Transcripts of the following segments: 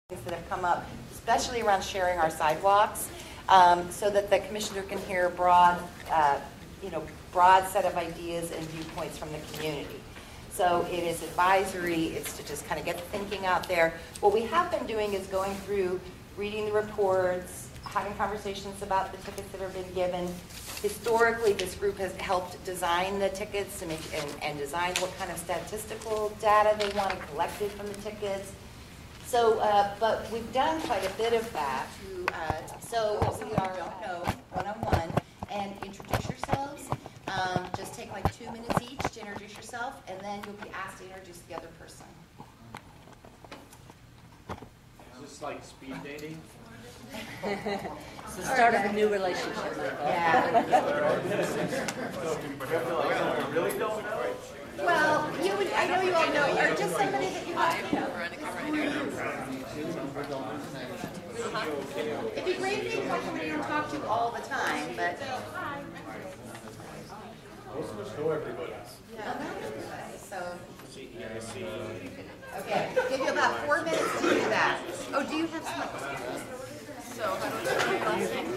that have come up, especially around sharing our sidewalks, so that the commissioner can hear a broad set of ideas and viewpoints from the community. So it is advisory, it's to just kind of get the thinking out there. What we have been doing is going through, reading the reports, having conversations about the tickets that have been given. Historically, this group has helped design the tickets and design what kind of statistical data they want collected from the tickets. So, but we've done quite a bit of that. So if someone you don't know, one-on-one, and introduce yourselves. Just take like 2 minutes each to introduce yourself, and then you'll be asked to introduce the other person. Is this like speed dating? It's the start of a new relationship. Yeah. Really don't know? Well, I know you all know, or just somebody that you like. It'd be great if you had somebody you talk to all the time, but. Most of us know everybody. So. Okay, give you about 4 minutes to do that. Oh, do you have some? So, how do we spell your last name?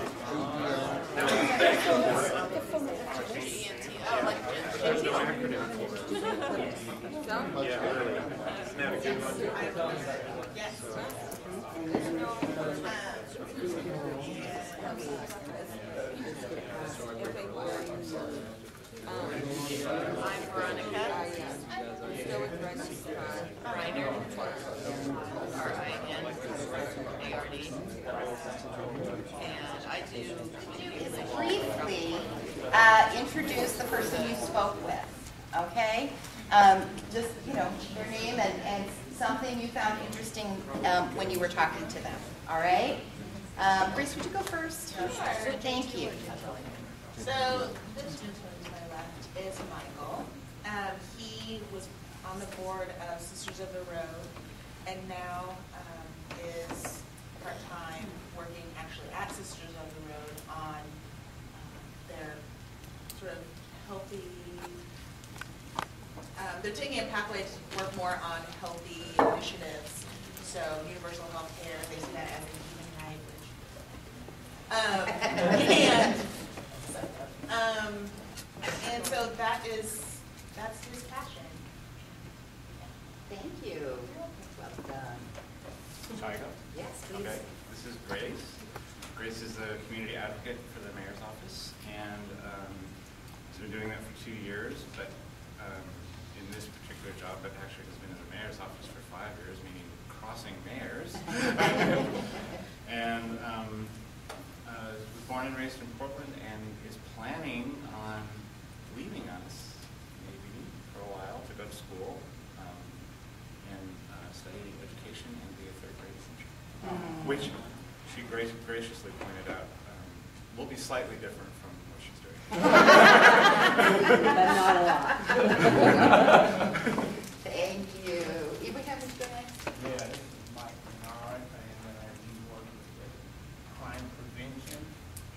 G-E-N-T. Oh, like Yeah, really. Isn't that a good one? yes. I'm Veronica. Reiner. R-I-N-A-R-D. And I do Briefly introduce the person you spoke with, okay? Just, their name and something you found interesting when you were talking to them, all right? Grace, would you go first? Sure. Thank you. So, this gentleman to my left is Michael. He was on the board of Sisters of the Road and now is part-time working actually at Sisters of the Road on their sort of healthy, they're taking a pathway to work more on healthy initiatives. So universal health care, they see that as a human right, and so that's his passion. Thank you. Well done. Tiger? Yes, please. Okay. This is Grace. Grace is the community advocate for the mayor's office, and she's been doing that for 2 years, but in this particular job, but actually has been in the mayor's office for 5 years, meaning crossing mayors. And was born and raised in Portland and is planning on leaving us, maybe, for a while to go to school and study education and be a third-grade teacher, which she graciously pointed out will be slightly different from what she's doing. But not a lot. Thank you. Ibrahim, would you go next? Yeah, this is Mike Bernard, and we work with crime prevention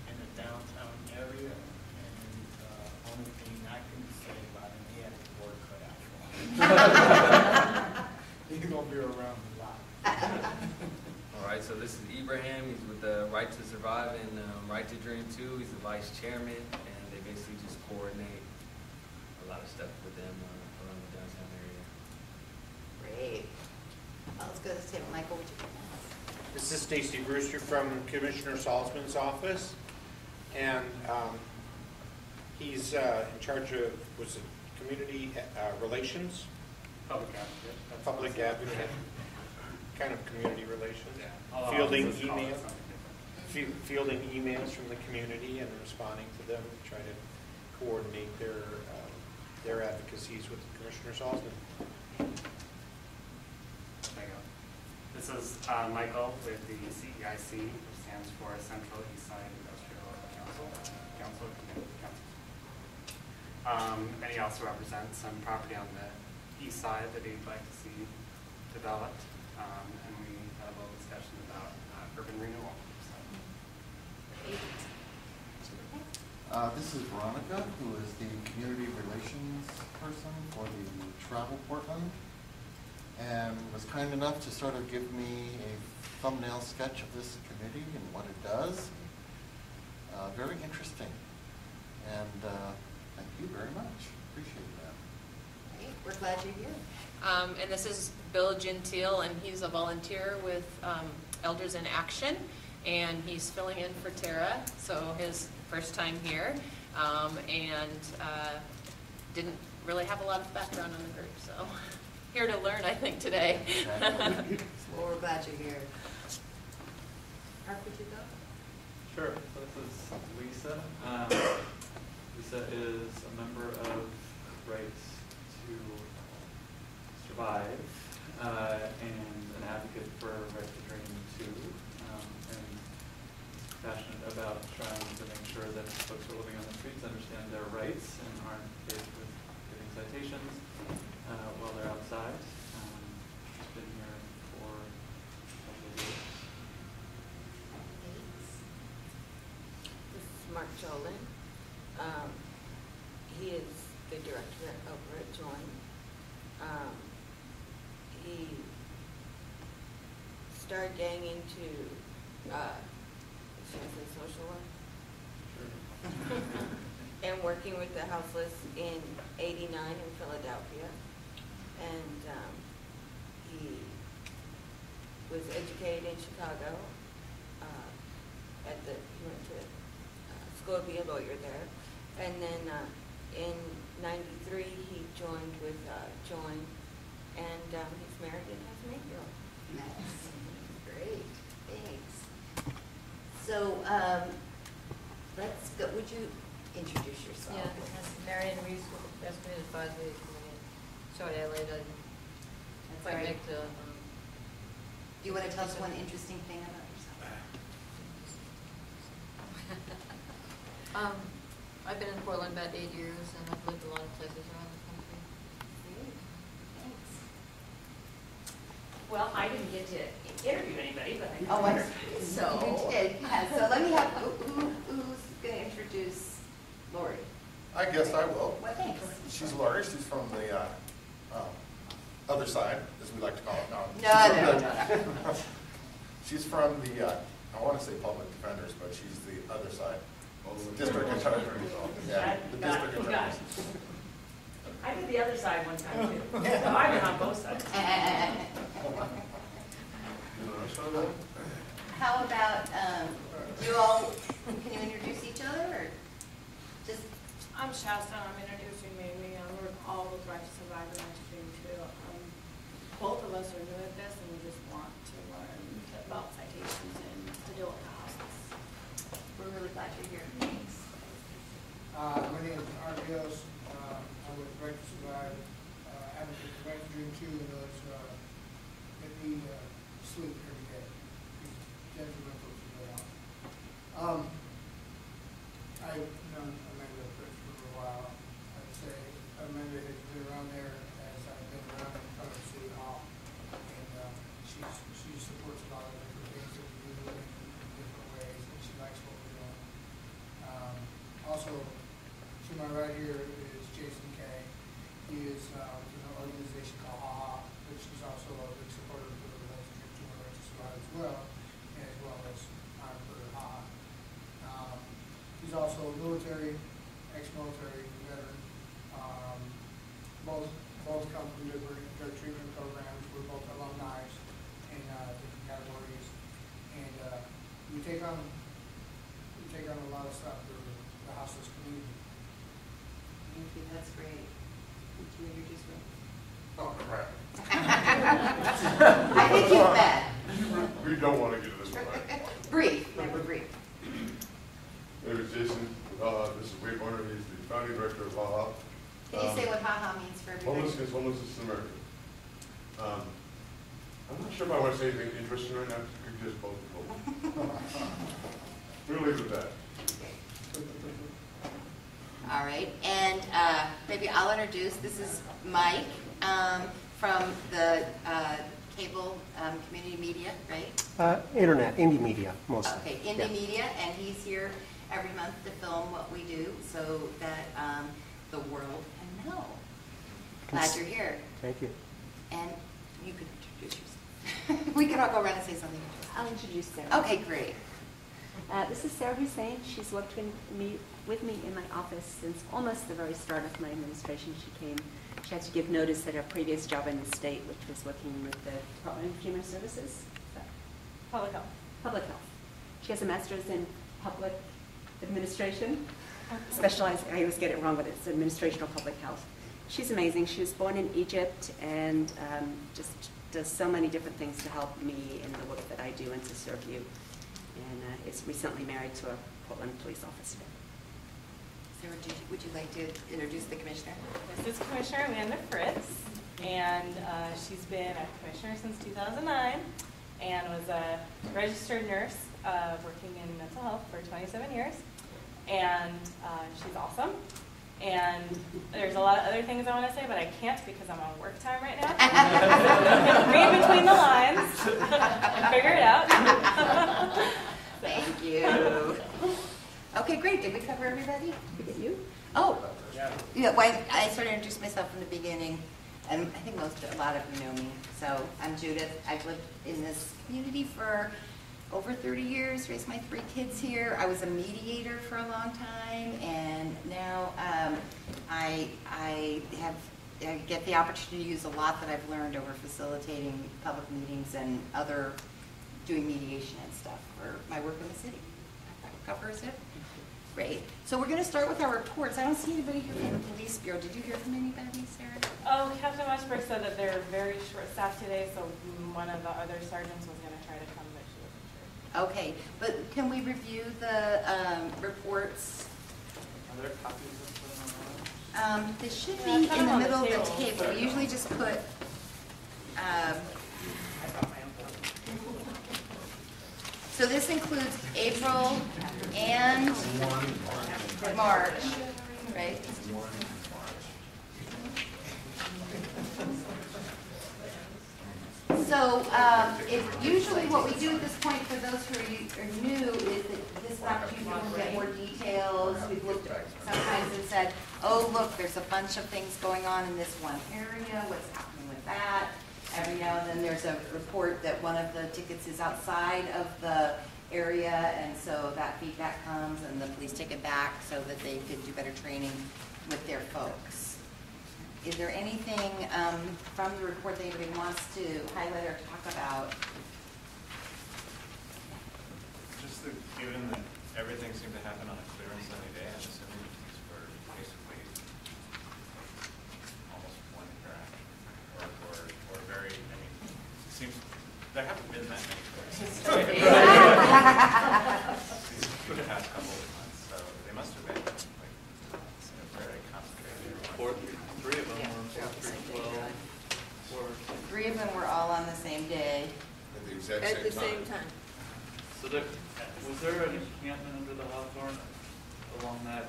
in the downtown area. And only thing I can say about him, he has his work cut out for him. He's gonna be around a lot. All right, so this is Ibrahim. He's with the Right to Survive and Right to Dream too. He's the vice chairman, and they basically just coordinate a lot of stuff with them around the downtown area. Great. Well, let's go to the table. Michael, would you go next? This is Stacy Brewster from Commissioner Salzman's office, and he's in charge of, community relations? Public advocate. Public advocate, kind of community relations. Yeah. Fielding emails from the community and responding to them, try to coordinate their advocacies with Commissioner Salzman. This is Michael with the CEIC, which stands for Central East Side Industrial Council. And he also represents some property on the east side that he'd like to see developed. And we had a little discussion about urban renewal. This is Veronica, who is the community relations person for the Travel Portland. and was kind enough to sort of give me a thumbnail sketch of this committee and what it does. Very interesting. And thank you very much. Appreciate that. Great. We're glad you're here. And this is Bill Gentile, and he's a volunteer with Elders in Action, and he's filling in for Tara, so his first time here, and didn't really have a lot of background on the group, so here to learn, I think, today. Well, we're glad you're here. Mark, would you go? Sure. So this is Lisa. Lisa is a member of Rights to Survive and an advocate for Right to Dream too, and passionate about trying to make sure that folks who are living on the streets understand their rights and aren't faced with getting citations while they're outside. She's been here for a couple of years. This is Mark Jolin. He is the director over at Join. He started getting into should I say social work? And working with the houseless in '89 in Philadelphia. And he was educated in Chicago. He went to school to be a lawyer there. And then in '93 he joined with Join, and he's married and has an 8-year-old. Nice. Great. Thanks. So let's go. Would you introduce yourself? Yeah, I'm Marion Reese with the Best Community Advisory Committee. Sorry, I laid That's quite right. make the. Do you want to tell us one interesting thing about yourself? I've been in Portland about 8 years, and I've lived a lot of places around the country. Great. Thanks. Well, I didn't get to interview anybody, but I Oh, I see. so. You did. Yeah. So let me have who's going to introduce Lori? I guess I will. What thanks? She's Lori. She's from the other side, as we like to call it. No. She's from the, I want to say public defenders, but she's the other side. District attorney. Yeah, the district attorney. I did the other side one time too. So I've been on both sides. How about you all? Can you introduce each other, or just? I'm Shasta. I'm introducing Mimi. We're all with Right to Survive and Right to Dream too. Both of us are new at this, and we just want to learn about citations and to deal with the houses. We're really glad you're here. Thanks. My name is Art Rios. I'm with Right to Survive, advocate for Right to Dream too, and those that need sleep every day. Gentlemen folks are very awesome. I've known Amanda for a while. I'd say Amanda has been around there as I've been around in front of City Hall, and she supports a lot of different things that we do in different ways, and she likes what we're doing. Also, to my right here is Jason Kay. He is with an organization called HaHa, which is also a big supporter of the Right to Dream Right to Survive as well as I'm for HaHa. He's also a military, ex-military veteran. Both come from different drug treatment programs. We're both alumni in different categories, and we take on a lot of stuff for the houseless community. Thank you. That's great. Would you introduce me? Oh, crap. I think you've met. We don't want to get to this one. Brief. Remember brief. My name is Jason. This is Wade Warner. He's the founding director of HaHa. Can you say what HaHa means for everybody? Homelessness in America. I'm not sure if I want to say anything interesting right now. We just both. We'll leave it at that. All right, and maybe I'll introduce. This is Mike from the cable community media, right? Internet, indie media, mostly. Okay, indie media, and he's here every month to film what we do so that the world can know. Glad you're here. Thank you. And you could introduce yourself. We can all go around and say something interesting. I'll introduce Sarah. Okay, great. This is Sarah Hussein. She's worked with me in my office since almost the very start of my administration. She had to give notice at her previous job in the state, which was working with the Department of Human Services. Public health. Public health. She has a master's in public administration. Specialized, I always get it wrong, but it's administration of public health. She's amazing. She was born in Egypt and just does so many different things to help me in the work that I do and to serve you. And is recently married to a Portland police officer. Sarah, would you like to introduce the commissioner? This is Commissioner Amanda Fritz, and she's been a commissioner since 2009 and was a registered nurse working in mental health for 27 years. And she's awesome. And there's a lot of other things I want to say, but I can't because I'm on work time right now. Read between the lines and figure it out. Thank you. Okay, great. Did we cover everybody? Did we get you? Oh, yeah. Well, I sort of introduced myself from the beginning, and I think a lot of you know me. So I'm Judith. I've lived in this community for over 30 years, raised my 3 kids here. I was a mediator for a long time, and now I get the opportunity to use a lot that I've learned over facilitating public meetings and doing mediation and stuff for my work in the city. That covers it. Great. So we're going to start with our reports. I don't see anybody here from the police bureau. Did you hear from anybody, Sarah? Oh, Captain Westbrook said that they're very short-staffed today, so one of the other sergeants was going to try to come, but she wasn't sure. Okay, but can we review the reports? Are there copies of them? They should Yeah, be put in them the on middle the of the table. table. We usually just put, so this includes April and March, right? So usually what we do at this point for those who are new is that this is an opportunity to get more details. We've looked at sometimes and said, oh, look, there's a bunch of things going on in this one area. What's happening with that? Every now and then there's a report that one of the tickets is outside of the area, and so that feedback comes and the police take it back so that they can do better training with their folks. Is there anything from the report that anybody wants to highlight or talk about? Just given that everything seemed to happen on a clear and sunny day, I'm assuming these were basically almost one interaction, or very, I mean, it seems, there haven't been that many places for the past couple of months, so they must have been like very concentrated. 3 of them were 4-12. 3 of them were all on the same day. At the exact At the same time. So was there an encampment under the Hawthorne along that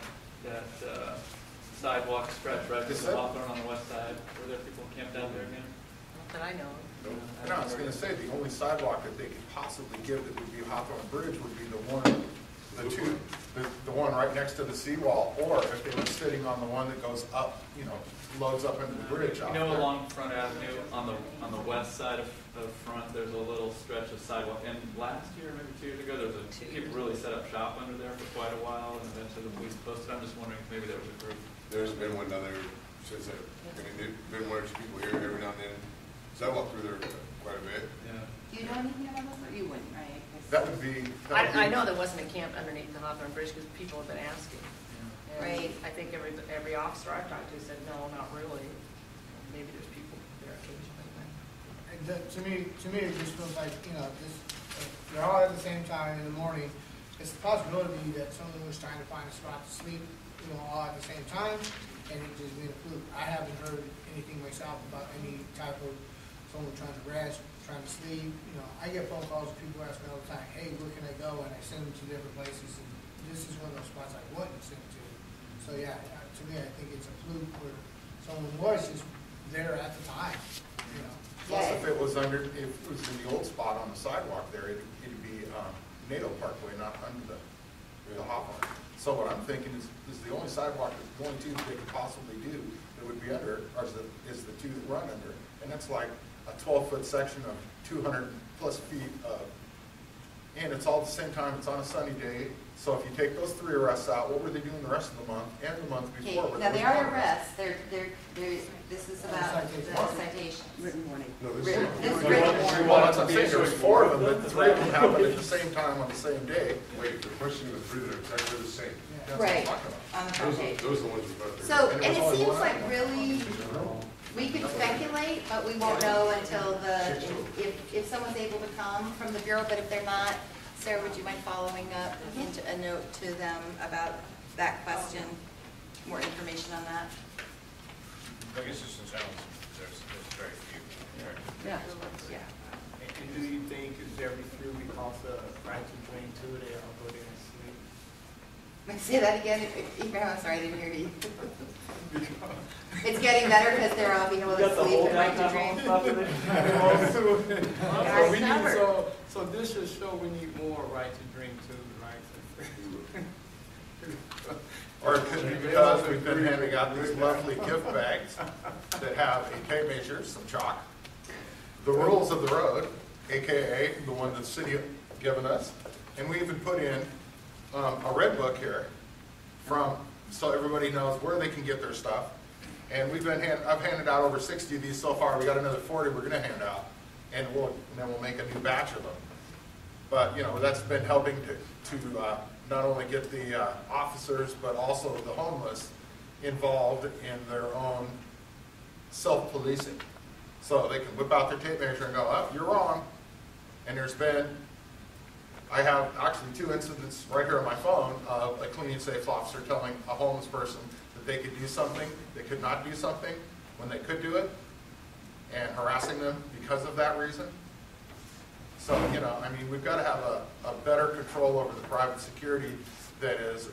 sidewalk stretch right to the Hawthorne on the west side? Were there people camped out there again? Not that I know of. No, I was going to say, the only sidewalk that they could possibly give that would be Hawthorne Bridge would be the one right next to the seawall, or if they were sitting on the one that goes up, loads up into the bridge out there. Along Front Avenue, on the west side of Front, there's a little stretch of sidewalk. And last year, maybe 2 years ago, people really set up shop under there for quite a while, and eventually the police posted. I'm just wondering if maybe there was a group. There's been one down there since I've been 1 or 2 people here every now and then. So I walk through there quite a bit. Yeah. Do you know anything about this, or you wouldn't, right? That would be. I know there wasn't a camp underneath the Hawthorne Bridge because people have been asking. And Right. I think every officer I've talked to said, no, not really. Maybe there's people there occasionally. To me, it just feels like, they're all at the same time in the morning. It's a possibility that someone was trying to find a spot to sleep, all at the same time, and it just made a fluke. I haven't heard anything myself about any type of someone trying to rest, trying to sleep. I get phone calls and people ask me all the time, hey, where can I go? And I send them to different places, and this is one of those spots I wouldn't send to. So yeah, to me, I think it's a fluke where someone was just there at the time, Plus, if it was in the old spot on the sidewalk there, it'd be NATO Parkway, not under the Hawthorne. So what I'm thinking is the only sidewalk, the only 2 that they could possibly do that would be under is the 2 that run under. And that's like a 12-foot section of 200 plus feet of, and it's all at the same time, it's on a sunny day. So if you take those 3 arrests out, what were they doing the rest of the month and the month Okay, before? now they are arrests, this is about the citations. Written warning. No, this Written- is. this is Well, written that's warning. well, that's what I'm saying, there's 4 of them, but 3 of them happened at the same time on the same day. Wait, the question was 3 that are exactly the same. That's what I'm Right, talking about. on the front Those page. are the ones we got there. So, And and it was it only seems one like item. really, we could speculate, but we won't know until if someone's able to come from the Bureau, but if they're not, Sarah, would you mind following up into a note to them about that question, more information on that? I guess just in general, there's very few. Yeah. Yeah. And do you think it's every 3 because of right to drink too, they all go there and sleep? Say that again, Ibrahim, I'm sorry, I didn't hear you. It's getting better because they're all being able to sleep and right to drink. So we need, so this should show we need more right to drink too, right? Or it could be because we've been handing out these lovely gift bags that have a tape measure, some chalk, the rules of the road, AKA the one that the city given us, and we even put in a red book here so everybody knows where they can get their stuff. And I've handed out over 60 of these so far. We got another 40 we're going to hand out, and then we'll make a new batch of them. But that's been helping to not only get the officers but also the homeless involved in their own self-policing, so they can whip out their tape measure and go, "Oh, you're wrong." And I have actually 2 incidents right here on my phone of a clean and safe officer telling a homeless person that they could do something, they could not do something when they could do it, and harassing them because of that reason. So, we've got to have a better control over the private security that is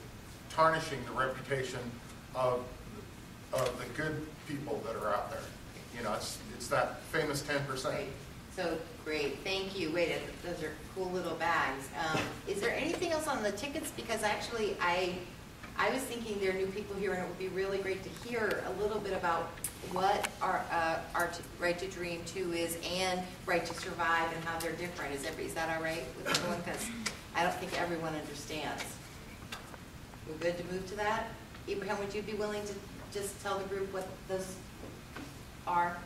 tarnishing the reputation of the good people that are out there. It's that famous 10%. Great. So, great, thank you. Wait, those are cool little bags. Is there anything else on the tickets? Because actually, I was thinking there are new people here, and it would be really great to hear a little bit about what our Right to Dream 2 is and Right to Survive and how they're different. Is that all right with everyone? Because I don't think everyone understands. We're good to move to that? Ibrahim, would you be willing to just tell the group what those are?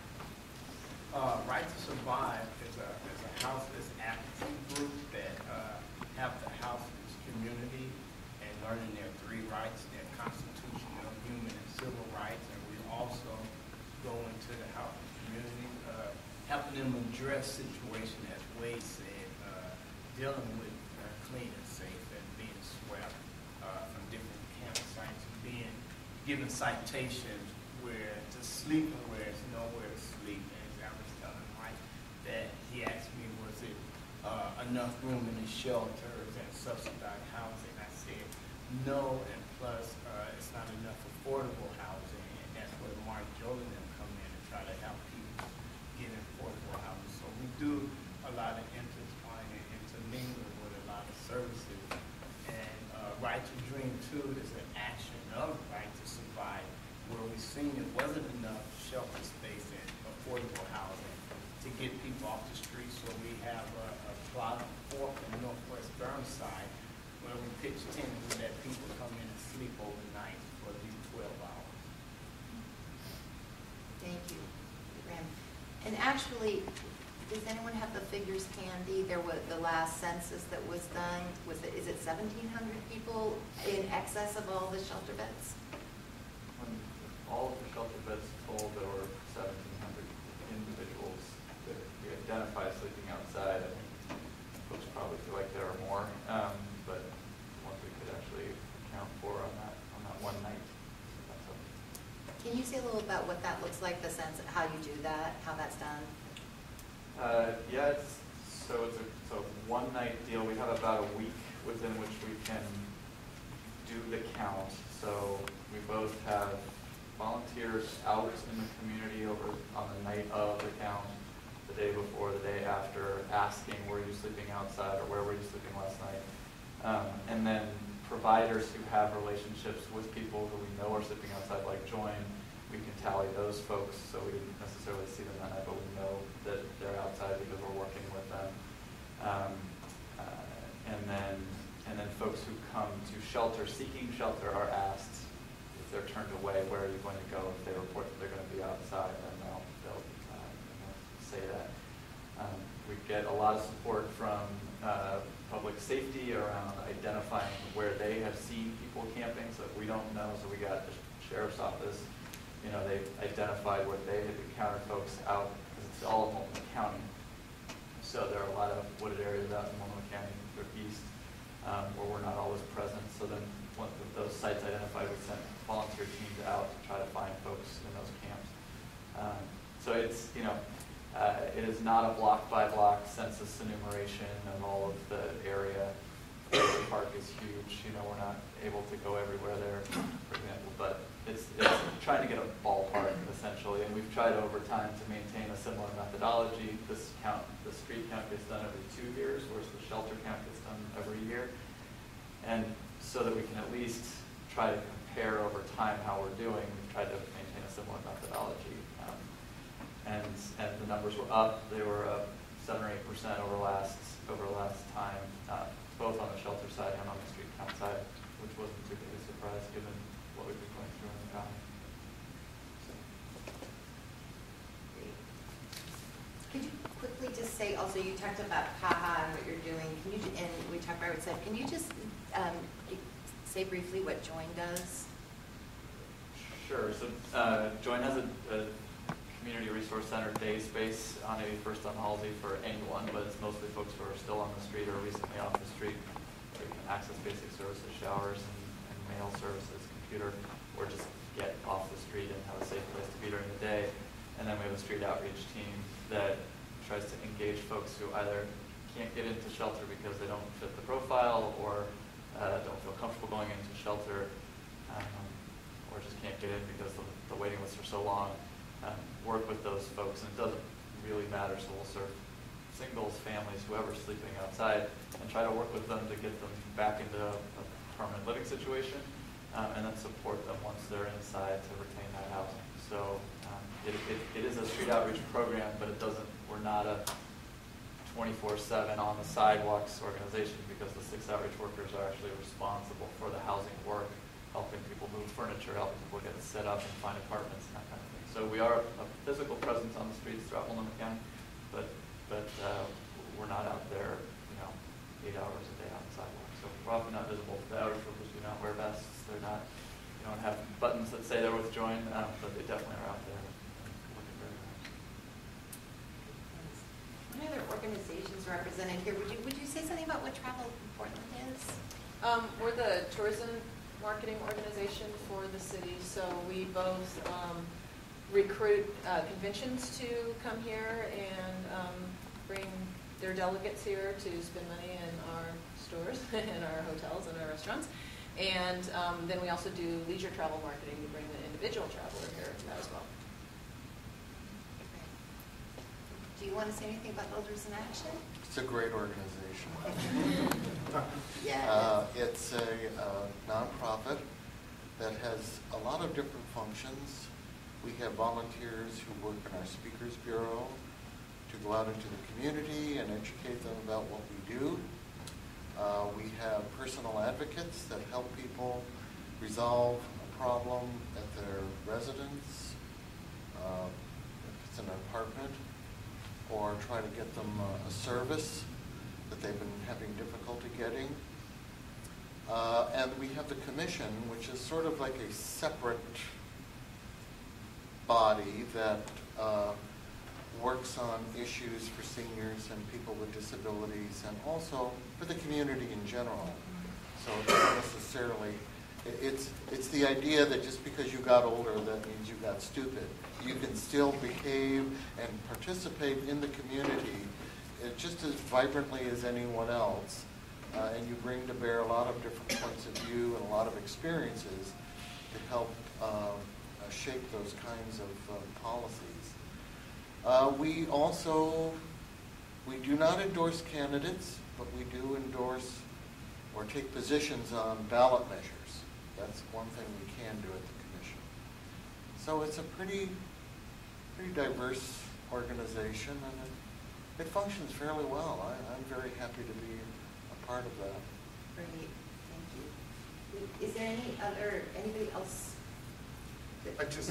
Right to Survive is a houseless advocacy group that have the houseless community and learning their 3 rights, their constitutional, human, and civil rights. And we also go into the houseless community, helping them address situations, as Wade said, dealing with clean and safe and being swept from different campsites, being given citations where to sleep and where there's nowhere to sleep. That he asked me, was it enough room in the shelters and subsidized housing? I said no, and plus it's not enough affordable housing, and that's where Mark Jolie and them come in and try to help people get affordable housing. So we do a lot of intertwine and intermingle with a lot of services. And Right to Dream 2 is an action of Right to Survive, where we've seen it wasn't enough shelter space and affordable housing to get people off the street. So we have a plot on 4th and Northwest Burnside where we pitch tents and let people come in and sleep overnight for at least 12 hours. Thank you, Ibrahim. And actually, does anyone have the figures handy? There was the last census that was done. Is it 1,700 people in excess of all the shelter beds? When all of the shelter beds told, there were 1,700 individuals that we identify sleeping outside. I think folks probably feel like there are more, but ones we could actually account for on that one night. Can you say a little about what that looks like, the sense, how you do that, how that's done? Yeah, it's a one-night deal. We have about a week within which we can do the count. So we both have volunteers out in the community over on the night of the count, the day before, the day after, asking, were you sleeping outside or where were you sleeping last night? And then providers who have relationships with people who we know are sleeping outside, like Join, we can tally those folks, so we didn't necessarily see them that night, but we know that they're outside because we're working with them. And then folks who come to shelter, seeking shelter, are asked if they're turned away, where are you going to go? If they report that they're going to be outside, then they'll say that. We get a lot of support from public safety around identifying where they have seen people camping, so if we don't know, so we got the sheriff's office, they identified where they had encountered folks out, because it's all of Multnomah County. So there are a lot of wooded areas out in Multnomah County, or east, where we're not always present. So then once with those sites identified, we sent volunteer teams out to try to find folks in those camps. So it's, it is not a block-by-block census enumeration of all of the area. The park is huge. We're not able to go everywhere there, for example, but it's trying to get a ballpark, essentially. And we've tried over time to maintain a similar methodology. The street count gets done every 2 years, whereas the shelter count gets done every year. And so that we can at least try to compare over time how we're doing, we've tried to maintain a similar methodology. And the numbers were up. They were up 7 or 8% over last time, both on the shelter side and on the street count side, which wasn't too big a surprise given what we've been going through in the county. Could you quickly just say, also you talked about CAHA and what you're doing, and we talked about it, can you just say briefly what Join does? Sure. So Join has a community resource center day space on 81st on Halsey for anyone, but it's mostly folks who are still on the street or recently off the street. They can access basic services, showers and mail services, computer, or just get off the street and have a safe place to be during the day. And then we have a street outreach team that tries to engage folks who either can't get into shelter because they don't fit the profile or don't feel comfortable going into shelter or just can't get in because the waiting lists are so long. Work with those folks, and it doesn't really matter, so we'll serve singles, families, whoever's sleeping outside, and try to work with them to get them back into a permanent living situation, and then support them once they're inside to retain that housing. So it is a street outreach program, but we're not a 24/7 on the sidewalks organization, because the 6 outreach workers are actually responsible for the housing work, helping people move furniture, helping people get set up and find apartments and that kind of thing. So we are a physical presence on the streets throughout Multnomah County, but we're not out there, 8 hours a day on the sidewalk. So we're often not visible. The outreach workers do not wear vests. They're not, don't have buttons that say they're with Join, but they definitely are out there looking very hard. What other organizations are represented here? Would you say something about what Travel Portland is? We're the tourism marketing organization for the city, so we both recruit conventions to come here and bring their delegates here to spend money in our stores and our hotels and our restaurants. And then we also do leisure travel marketing to bring the individual traveler here as well. Do you want to say anything about Elders in Action? It's a great organization. Yeah. It's a nonprofit that has a lot of different functions. We have volunteers who work in our Speakers Bureau to go out into the community and educate them about what we do. We have personal advocates that help people resolve a problem at their residence, if it's an apartment, or try to get them a service that they've been having difficulty getting. And we have the commission, which is sort of like a separate body that works on issues for seniors and people with disabilities, and also for the community in general. So it's not necessarily, it's the idea that just because you got older, that means you got stupid. You can still behave and participate in the community just as vibrantly as anyone else, and you bring to bear a lot of different points of view and a lot of experiences to help shape those kinds of policies. We do not endorse candidates, but we do endorse or take positions on ballot measures. That's one thing we can do at the commission. So it's a pretty diverse organization, and it functions fairly well. I'm very happy to be a part of that. Great, thank you. Is there anybody else? I'd just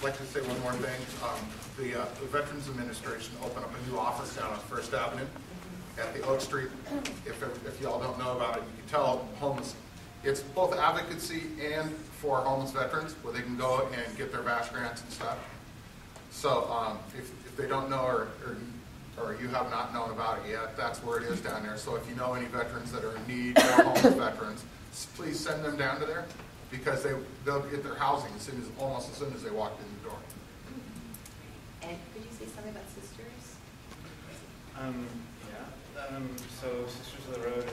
like to say one more thing. The Veterans Administration opened up a new office down on First Avenue at the Oak Street. If y'all don't know about it, you can tell homeless. It's both advocacy and for homeless veterans, where they can go and get their VASH grants and stuff. So if they don't know or you have not known about it yet, that's where it is down there. So if you know any veterans that are in need, or homeless veterans, please send them down to there, because they'll get their housing almost as soon as they walk in the door. And could you say something about Sisters? So Sisters of the Road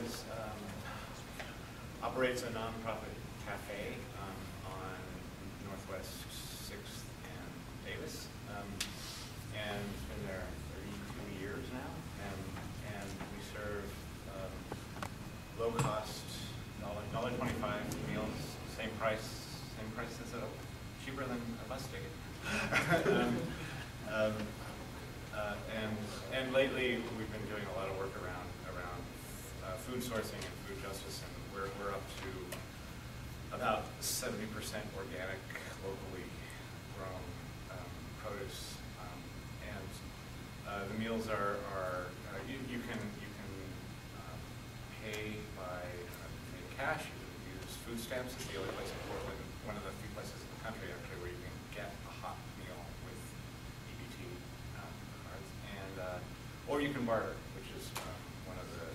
operates a nonprofit cafe on Northwest 6th and Davis, and it's been there 32 years now, and we serve low-cost, $1.25 meals, same price as cheaper than a bus ticket. And lately we've been doing a lot of work around food sourcing and food justice, and we're up to about 70% organic, locally grown produce, and the meals are you can pay by cash. You can use food stamps. It's the only place in Portland, one of the few places in the country actually, where you can get a hot meal with EBT cards, and or you can barter, which is one of the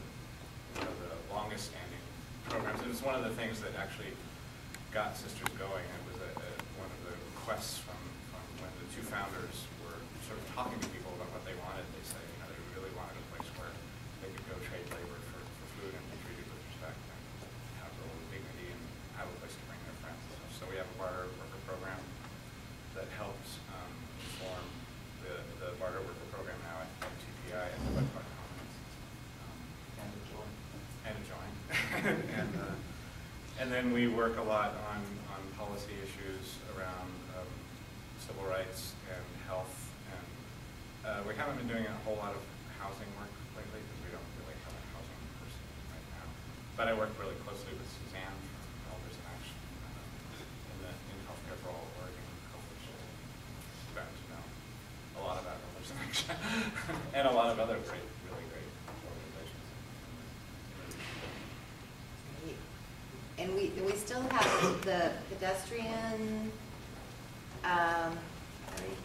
longest standing programs. And it's one of the things that actually got Sisters going. It was one of the requests from when the two founders were sort of talking to people about what they wanted. They said, they really wanted a place where they could go trade labor for food and be treated with respect and have a little dignity and have a place to bring their friends and stuff. So we have a barter worker program that helps inform the barter worker program now at TPI and the West Park Commons. And a join. And then we work a lot on policy issues around civil rights and health, and we haven't been doing a whole lot of housing work lately because we don't really have a housing person right now. But I work really closely with Suzanne from Elders in Action in Healthcare for All Oregon, which you guys know a lot about Elders in Action, and a lot of other really great organizations. And we still have the pedestrian,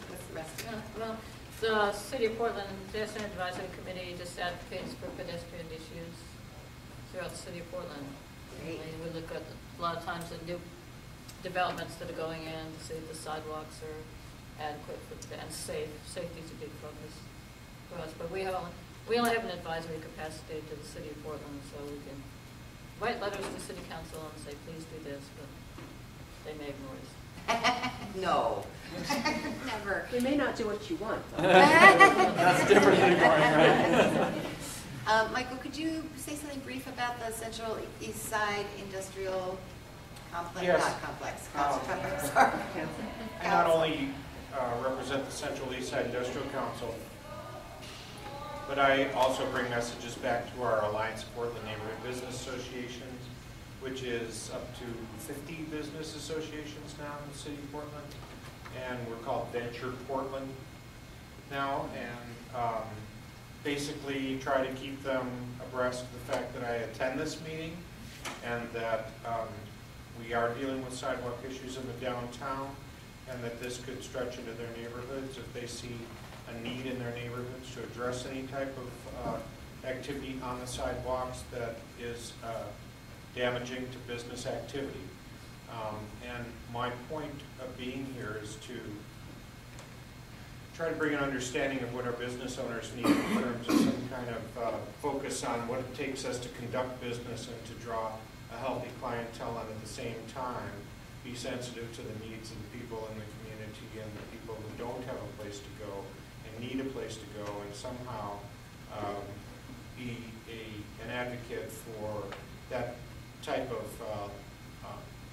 what's the rest of it? Well, the City of Portland Pedestrian Advisory Committee just advocates for pedestrian issues throughout the City of Portland. Great. We look at a lot of times the new developments that are going in to see if the sidewalks are adequate and safe. Safety is a big focus for us. But we only have an advisory capacity to the City of Portland, so we can write letters to City Council and say, please do this, but they may ignore us. No, never. We may not do what you want. That's different than ignoring, right? Michael, could you say something brief about the Central East Side Industrial Complex? Yes. Not complex, complex, sorry. I not only represent the Central East Side Industrial Council, but I also bring messages back to our Alliance of Portland Neighborhood Business Associations, which is up to 50 business associations now in the city of Portland, and we're called Venture Portland now, and basically try to keep them abreast of the fact that I attend this meeting, and that we are dealing with sidewalk issues in the downtown, and that this could stretch into their neighborhoods if they see a need in their neighborhoods to address any type of activity on the sidewalks that is damaging to business activity. And my point of being here is to try to bring an understanding of what our business owners need in terms of some kind of focus on what it takes us to conduct business and to draw a healthy clientele, and at the same time be sensitive to the needs of the people in the community and the people who don't have a place to go and need a place to go, and somehow be an advocate for that type of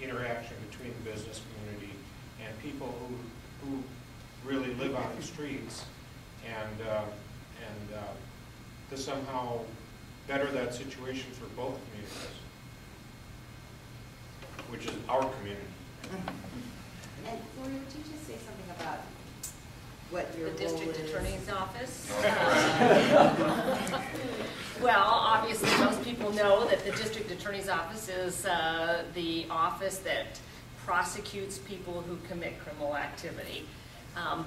interaction between the business community and people who really live on the streets, and to somehow better that situation for both communities, which is our community. And Lori, would you just say something about what your The role district is? attorney's office. Well, obviously, most people know that the district attorney's office is the office that prosecutes people who commit criminal activity.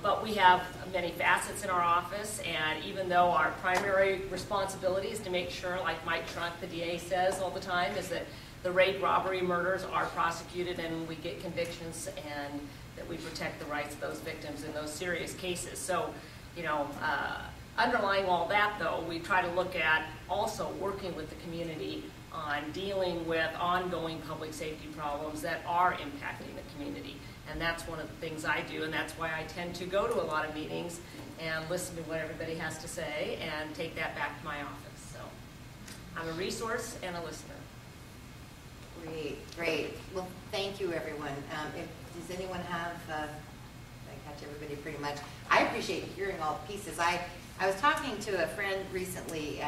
But we have many facets in our office, and even though our primary responsibility is to make sure, like Mike Trunk, the DA, says all the time, is that the rape, robbery, murders are prosecuted and we get convictions, and that we protect the rights of those victims in those serious cases. So, you know, underlying all that, though, we try to look at also working with the community on dealing with ongoing public safety problems that are impacting the community. And that's one of the things I do, and that's why I tend to go to a lot of meetings and listen to what everybody has to say and take that back to my office. So I'm a resource and a listener. Great, great. Well, thank you, everyone. Does anyone have, I catch everybody pretty much. I appreciate hearing all the pieces. I was talking to a friend recently,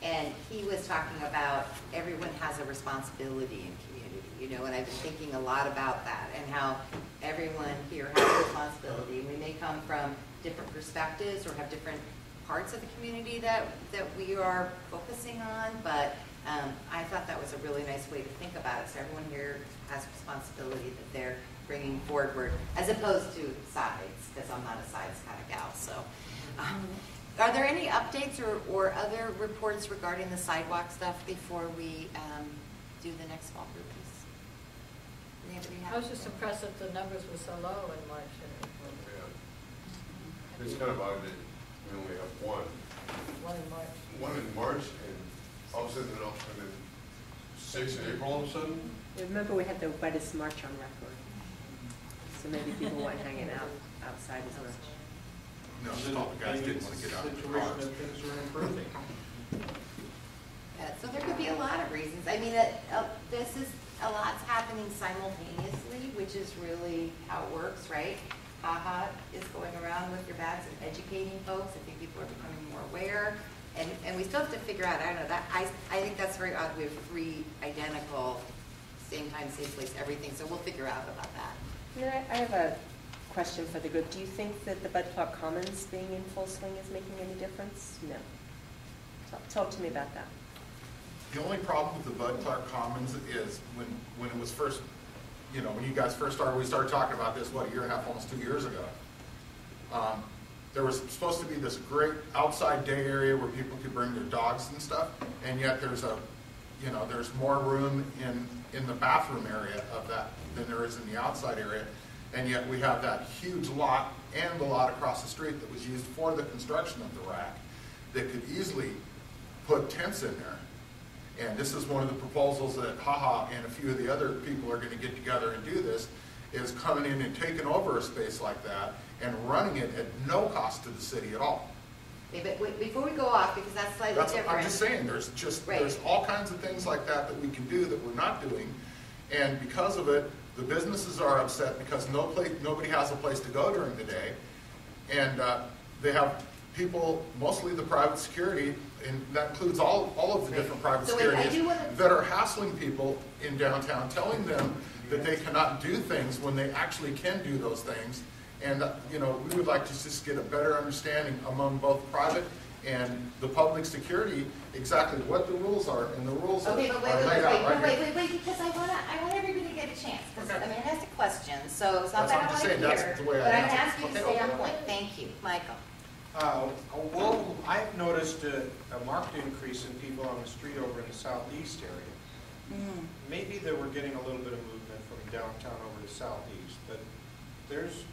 and he was talking about everyone has a responsibility in community, you know, and I've been thinking a lot about that and how everyone here has a responsibility. We may come from different perspectives or have different parts of the community that we are focusing on, but I thought that was a really nice way to think about it. So everyone here has responsibility that they're bringing forward, as opposed to sides, because I'm not a sides kind of gal. So, are there any updates or other reports regarding the sidewalk stuff before we do the next small group piece? I was just impressed that the numbers were so low in March and April. Yeah. It's kind of odd that we only have one. One in March. One in March, and all of a sudden, and then 6 in April all of a sudden? Remember, we had the wettest March on record, so maybe people weren't hanging out outside as much. No, all the guys didn't want to get out of the Situation cars. that things are improving. So there could be a lot of reasons. I mean, this is a lot's happening simultaneously, which is really how it works, right? HaHa is going around with your bags and educating folks. I think people are becoming more aware, and we still have to figure out. I don't know that I think that's very odd. We have 3 identical, same time, same place, everything. So we'll figure out about that. Yeah, I have a question for the group. Do you think that the Bud Clark Commons being in full swing is making any difference? No. Talk to me about that. The only problem with the Bud Clark Commons is when it was first, you know, when you guys first started, we started talking about this, what, a year and a half, almost 2 years ago. There was supposed to be this great outside day area where people could bring their dogs and stuff, and yet there's more room in the bathroom area of that than there is in the outside area, and yet we have that huge lot and the lot across the street that was used for the construction of the rack that could easily put tents in there. And this is one of the proposals that HaHa and a few of the other people are going to get together and do this, is coming in and taking over a space like that and running it at no cost to the city at all. Okay, but before we go off, because that's slightly different. I'm just saying, there's all kinds of things like that we can do that we're not doing, and because of it, the businesses are upset because nobody has a place to go during the day, and they have people, mostly the private security, and that includes all of the different private securities that are hassling people in downtown, telling them that they cannot do things when they actually can do those things. And you know, we would like to just get a better understanding among both private and the public security exactly what the rules are, and the rules are laid out right here. Wait, because I want everybody to get a chance. Okay. I mean, I asked a question, so it's not that I want to hear, that's the way but I I'm answer. asking you to stay on point. Thank you, Michael. Well, I've noticed a marked increase in people on the street over in the southeast area. Maybe that we're getting a little bit of movement from downtown over to southeast, but there's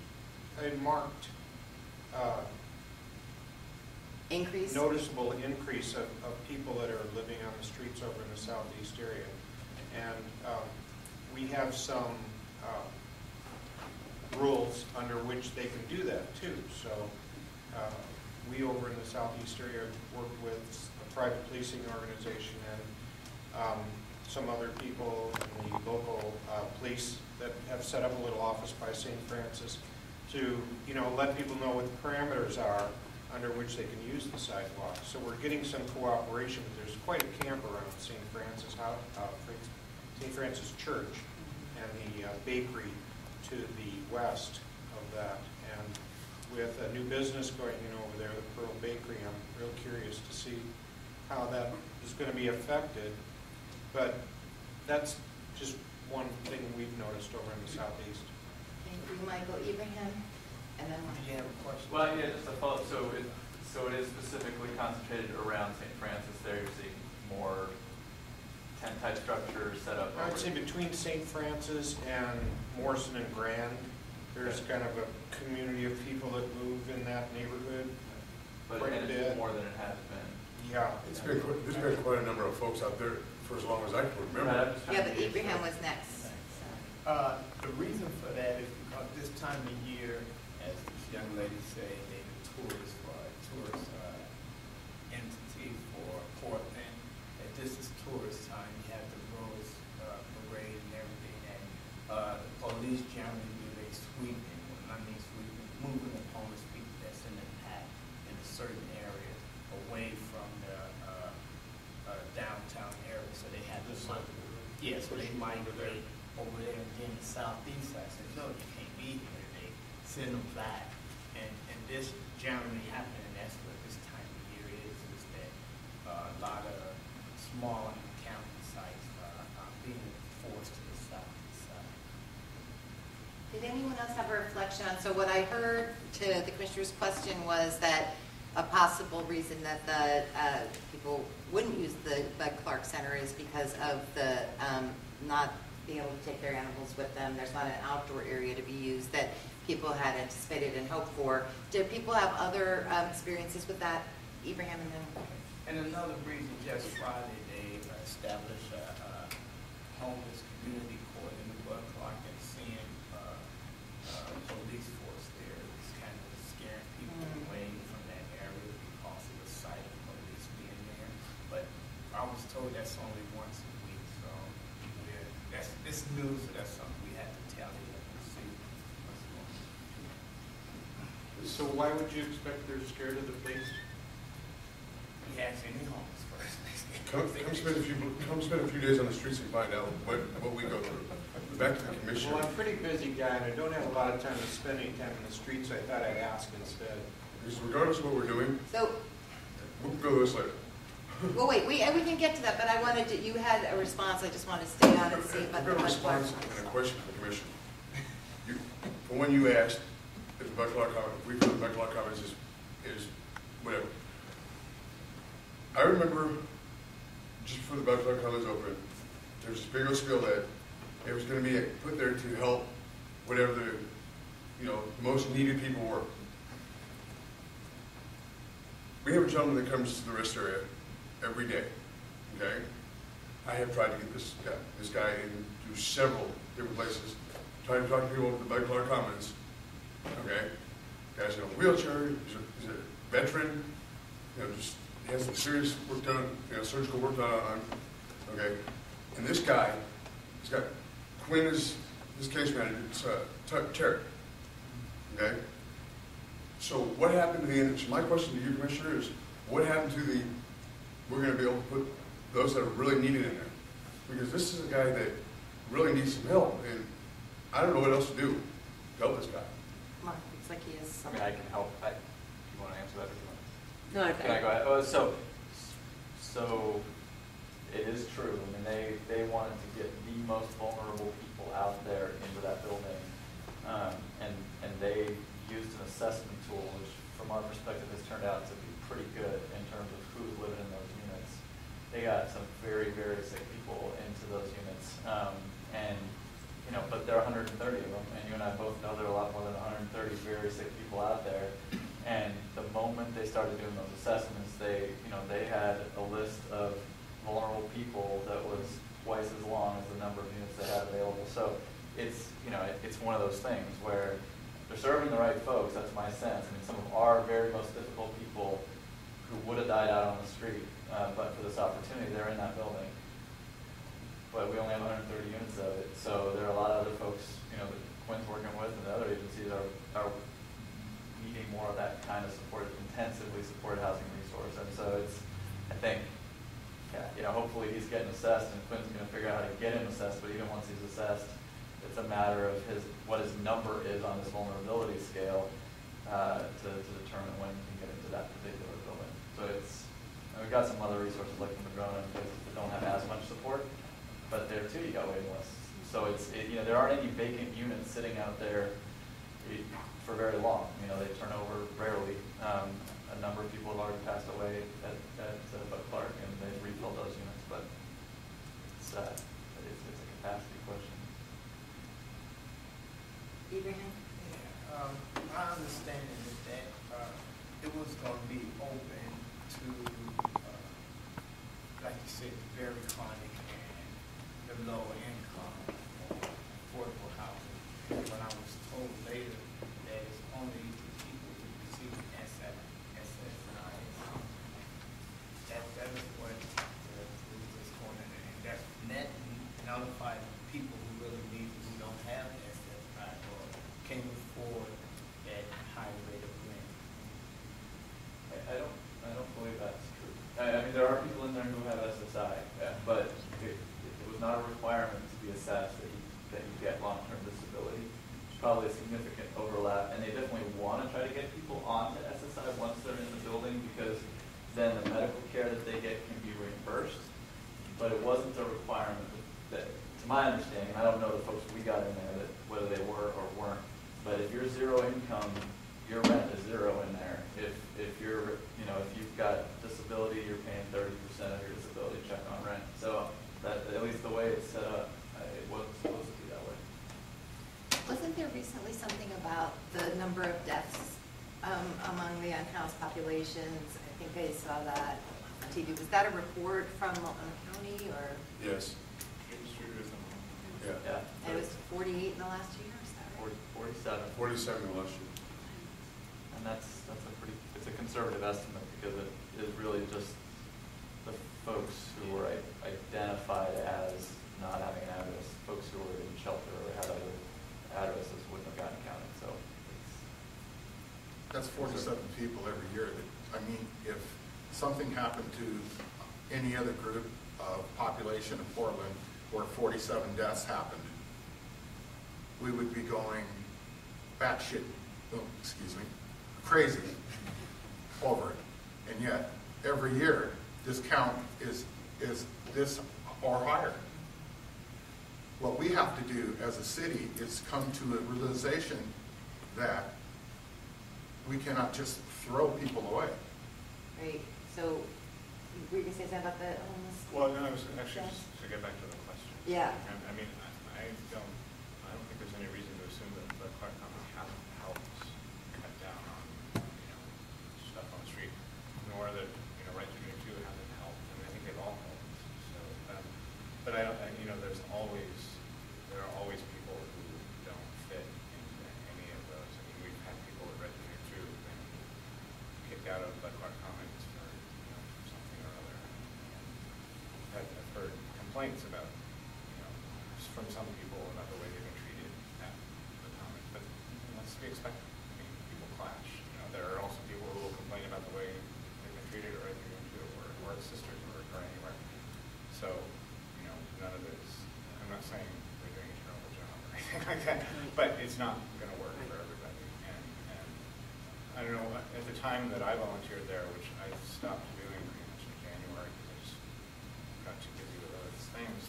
a marked noticeable increase of people that are living on the streets over in the southeast area. And we have some rules under which they can do that too. So we over in the southeast area work with a private policing organization, and some other people in the local police that have set up a little office by St. Francis to, you know, let people know what the parameters are under which they can use the sidewalk. So we're getting some cooperation, but there's quite a camp around St. Francis Church and the bakery to the west of that. And with a new business going in over there, the Pearl Bakery, I'm real curious to see how that is going to be affected. But that's just one thing we've noticed over in the southeast. Thank you, Michael. Ibrahim, and then Did you have a question? Well, yeah, just a follow-up. So it is specifically concentrated around St. Francis there. You're seeing more tent-type structures set up? I'd say between St. Francis and Morrison and Grand, there's kind of a community of people that move in that neighborhood. But it's more than it has been. Yeah. There's been quite a number of folks out there for as long as I can remember. Yeah, but Ibrahim was next. The reason for that is because this time of year, as this young lady said, they the tourist entity for Portland. That this is tourist time. You have the Rose Parade and everything. And the police generally do a sweeping. When I mean sweeping, moving the homeless people that's in the pack in a certain area away from the downtown area. So they have to so they migrate over there, and then the southeast side says, no, you can't be here. They send them back. And this generally happens, and that's what this time of year is that a lot of small encampment sites are being forced to the southeast side. Did anyone else have a reflection on, so what I heard to the Commissioner's question was that a possible reason that the people wouldn't use the Bud Clark Center is because of the not being able to take their animals with them. There's not an outdoor area to be used that people had anticipated and hoped for. Did people have other experiences with that, Ibrahim? And another reason, just Friday, they established a homeless community court in the Bud Clark, and seeing police force there is kind of scaring people away from that area because of the sight of police being there. But I was told that's only once a week, so it's news, so that's something we have to tally up and see what's going on. So why would you expect they're scared of the police? He has any homeless person. Come spend a few days on the streets and find out what we go through. Back to the commissioner. Well, I'm a pretty busy guy, and I don't have a lot of time to spend any time in the streets. I thought I'd ask instead. Because regardless of what we're doing, So, we'll go to this later. well, wait, we can get to that, but I wanted to, you had a response, I just wanted to stay on and see about I've the got a Bud Clark. response and a question for the commission. For when you asked if the Bud Clark Commons, we feel the Bud Clark Commons is whatever. I remember just before the Bud Clark Commons opened, there was this big old spiel that it was going to be put there to help whatever the most needed people were. We have a gentleman that comes to the rest area every day. Okay, I have tried to get this guy into several different places, trying to talk to people at the Bud Clark Commons. Okay, guy's in a wheelchair. He's a veteran. Just he has some serious work done, surgical work done on. Okay, and this guy, he's got Quinn as his case manager, Terry. Okay, so what happened to the inmates? My question to you, Commissioner, is what happened to we're going to be able to put those that are really needed in there? Because this is a guy that really needs some help, and I don't know what else to do to help this guy. Mark, looks like he is. I mean, I can help. You want to answer that or you want? No, okay. Can I go ahead? So it is true. I mean, they wanted to get the most vulnerable people out there into that building, and they used an assessment tool, which from our perspective has turned out to be pretty good in terms of who's living in those units. They got some very, very sick people into those units, but there are 130 of them, and you and I both know there are a lot more than 130 very sick people out there. And the moment they started doing those assessments, they had a list of vulnerable people that was twice as long as the number of units they had available. So it's one of those things where they're serving the right folks. That's my sense. I mean, some of our very most difficult people who would have died out on the street, but for this opportunity, they're in that building. but we only have 130 units of it. So there are a lot of other folks, you know, that Quinn's working with and the other agencies are needing more of that kind of supported, intensively supported housing resource. And so it's, I think, yeah, you know, hopefully he's getting assessed and Quinn's going to figure out how to get him assessed, but even once he's assessed, it's a matter of what his number is on this vulnerability scale to determine when he can get into that particular building. So it's, and we've got some other resources like the Madrona in places that don't have as much support, but there too you got waiting lists. So it's, you know, there aren't any vacant units sitting out there for very long. You know, they turn over rarely. A number of people have already passed away at Bud Clark, and they've refilled those units, but it's a capacity question. Ibrahim? Yeah, my understanding is that it was going to be open to, like you said, the very chronic and the lower income affordable housing. When I was told later that it's only the people who receive SSI, that is what was going on, and that's notified people who really need it, who don't have SSI or can't afford that high rate of rent. I don't believe that's true. I mean, there are people in there who have SSI, but it was not a requirement to be assessed that you get long-term disability. There's probably a significant overlap, and they definitely want to try to get people onto SSI once they're in the building, because then the medical care that they get can be reimbursed. But it wasn't a requirement that, to my understanding, I don't know the folks we got in there, that whether they were or weren't, but if you're zero income, your rent is zero in there. If you're, you know, if you've got disability, you're paying 30% of your disability check on rent. So that, at least the way it's set up, it wasn't supposed to be that way. Wasn't there recently something about the number of deaths among the unhoused populations? I think I saw that on TV. Was that a report from Multnomah County or? Yes. Yeah. And it was 48 in the last year, is that right? 47. 47 last year. And that's it's a conservative estimate, because it is really just the folks who were identified as not having an address. Folks who were in shelter or had other addresses wouldn't have gotten counted. So That's 47 people every year. I mean, if something happened to any other group of population in Portland where 47 deaths happened, we would be going batshit, crazy over it. And yet, every year, this count is this or higher. What we have to do as a city is come to a realization that we cannot just throw people away. Right. So, were you going to say something about the homeless? Well, no, I was actually just to get back to the question. Yeah. I mean, I don't think there's any reason to assume that the Clark County hasn't helped cut down on, stuff on the street, nor that, Right to Dream 2 hasn't helped. I mean, I think they've all helped. So, but there are always people who don't fit into any of those. I mean, we've had people at Red to Dream 2 who've been kicked out of Bud Clark Commons for, something or other. And I've heard complaints about, from some people about the way they've been treated at the Commons, but that's to be expected. I mean, people clash. There are also people who will complain about the way they've been treated or or the sisters or anywhere. So, none of this, I'm not saying they're doing a terrible job or anything like that, but it's not going to work for everybody. And I don't know, at the time that I volunteered there, which I stopped doing pretty much in January because I just got too busy with other things,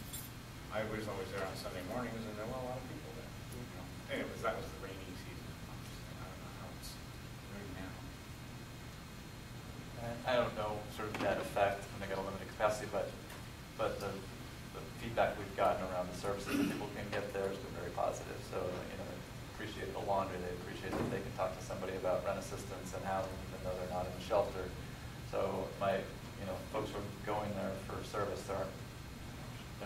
I was always there on Sunday mornings, and there were a lot of people there. Anyways, that was the rainy season. I don't know how it's doing now. And I don't know sort of that effect when they got a limited capacity, but the feedback we've gotten around the services that people can get there has been very positive. So, they appreciate the laundry, they appreciate that they can talk to somebody about rent assistance and housing, even though they're not in the shelter. So folks who are going there for service, they're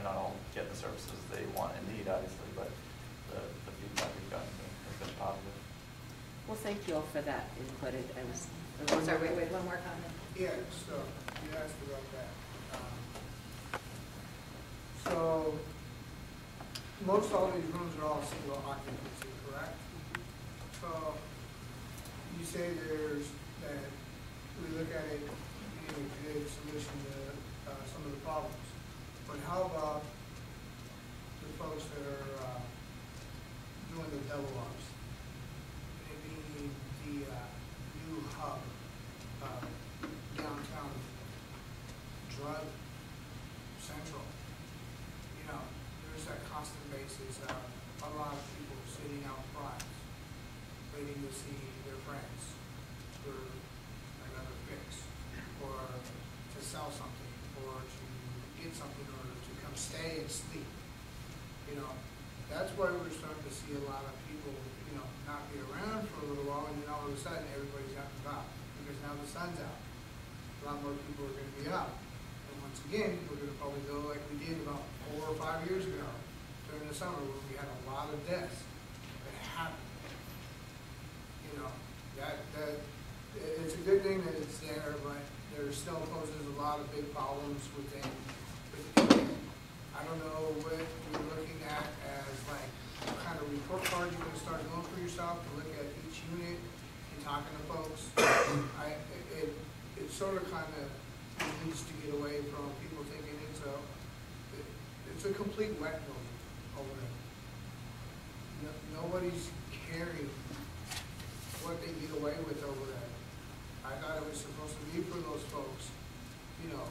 not all getting the services they want and need, obviously, but the feedback we've gotten has been positive. Well, thank you all for that input. Sorry, wait, one more comment. Yeah, so you asked about that. So, most all these rooms are all single occupancy, correct? So, you say that we look at it being a good solution to some of the problems. But how about the folks that are doing the double ups? It being the new hub, downtown drug central. You know, there's that constant basis of a lot of people sitting out front, waiting to see their friends for another fix, or to sell something, or to get something, or to come stay and sleep. You know, that's why we're starting to see a lot of people, you know, not be around for a little while, and then all of a sudden everybody's out and about, because now the sun's out. A lot more people are going to be out. And once again, we're going to probably go like we did about 4 or 5 years ago during the summer, where we had a lot of deaths that happened. You know, it's a good thing that it's there, but there still poses a lot of big problems within. I don't know what you're looking at as like what kind of report card you're going to start doing for yourself to look at each unit and talking to folks. It sort of kind of needs to get away from people thinking it's a complete wet building over there. Nobody's caring what they get away with over there. I thought it was supposed to be for those folks, you know,